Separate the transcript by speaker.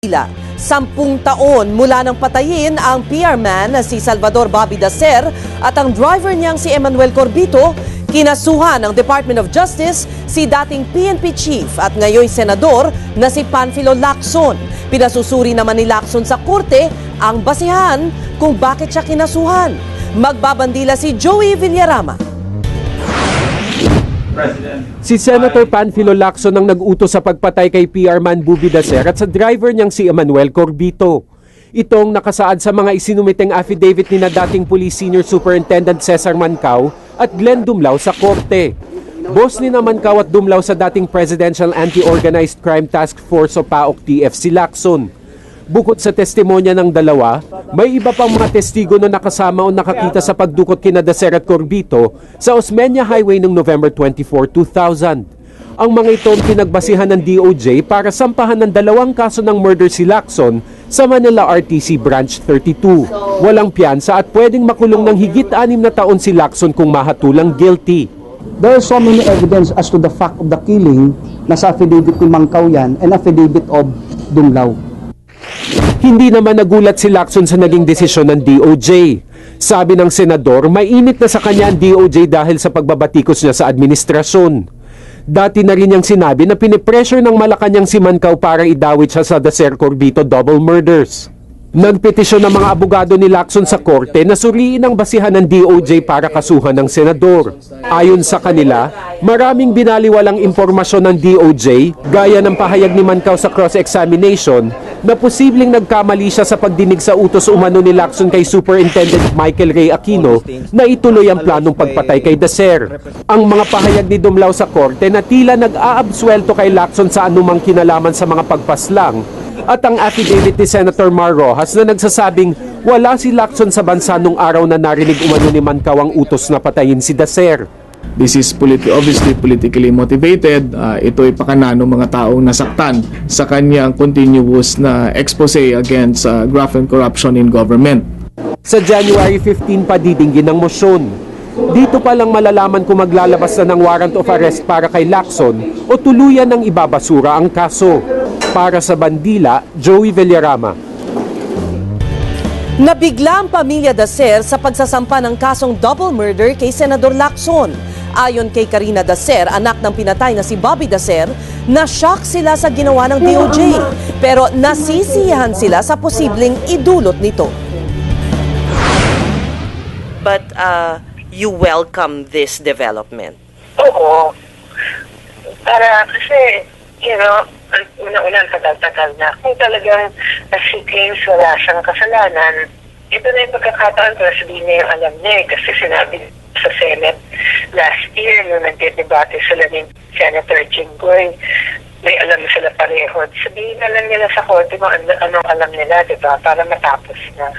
Speaker 1: 10 taon mula nang patayin ang PR man na si Salvador Bobby Dacer at ang driver niyang si Emmanuel Corbito, kinasuhan ng Department of Justice si dating PNP chief at ngayon senador na si Panfilo Lacson. Pinasusuri naman ni Lacson sa korte ang basihan kung bakit siya kinasuhan. Magbabandila si Joey Villarama.
Speaker 2: Si Senator Panfilo Lacson ang nag-utos sa pagpatay kay PR man Bobby Dacer at sa driver niyang si Emmanuel Corbito. Itong nakasaad sa mga isinumiteng affidavit ni na dating Police Senior Superintendent Cesar Mancao at Glenn Dumlao sa korte. Boss ni na Mancao at Dumlao sa dating Presidential Anti-Organized Crime Task Force o PAOK-TF si Lacson. Bukod sa testimonya ng dalawa, may iba pang mga testigo na nakasama o nakakita sa pagdukot kina Dacer at Corbito sa Osmeña Highway noong November 24, 2000. Ang mga ito ang pinagbasihan ng DOJ para sampahan ng 2 kaso ng murder si Lacson sa Manila RTC Branch 32. Walang piyansa at pwedeng makulong ng higit 6 na taon si Lacson kung mahatulang guilty.
Speaker 3: There is so many evidence as to the fact of the killing na sa affidavit ni Mancao yan and affidavit of Dumlao.
Speaker 2: Hindi naman nagulat si Lacson sa naging desisyon ng DOJ. Sabi ng senador, mainit na sa kanya ang DOJ dahil sa pagbabatikos niya sa administrasyon. Dati na rin niyang sinabi na pinipressure ng Malacanang si Mancao para idawit siya sa Dacer Corbito double murders. Nagpetisyon ng mga abogado ni Lacson sa korte na suriin ang basihan ng DOJ para kasuhan ng senador. Ayon sa kanila, maraming binaliwalang impormasyon ng DOJ gaya ng pahayag ni Mancao sa cross-examination na posibleng nagkamali siya sa pagdinig sa utos umano ni Lacson kay Superintendent Michael Ray Aquino na ituloy ang planong pagpatay kay Dacer. Ang mga pahayag ni Dumlao sa korte na tila nag-aabsuelto kay Lacson sa anumang kinalaman sa mga pagpaslang at ang affidavit ni Senator Mar Rojas na nagsasabing wala si Lacson sa bansa nung araw na narinig umano ni Mancao ang utos na patayin si Dacer.
Speaker 4: This is obviously politically motivated. Ito ay pakana ng mga taong nasaktan sa kanyang continuous na expose against graft and corruption in government.
Speaker 2: Sa January 15 pa didinggin ng mosyon. Dito pa lang malalaman kung maglalabas na ng warrant of arrest para kay Lacson o tuluyan ng ibabasura ang kaso. Para sa Bandila, Joey Villarama.
Speaker 1: Nabigla ang pamilya Dacer sa pagsasampa ng kasong double murder kay Senador Lacson. Ayon kay Karina Dacer, anak ng pinatay na si Bobby Dacer, na-shock sila sa ginawa ng DOJ. Pero nasisiyahan sila sa posibleng idulot nito. But you welcome this development?
Speaker 5: Oo. Para kasi, una-una tagal-tagal na. Kung talagang si James wala siyang kasalanan, ito na yung pagkakataon para sabihin niya yung alam niya kasi sinabi sa Senate last year nung nagdedebate sila ni Senator Jinggoy, may alam sila pareho. Sabihin na lang nila sa korte kung anong alam nila, diba? Para matapos na.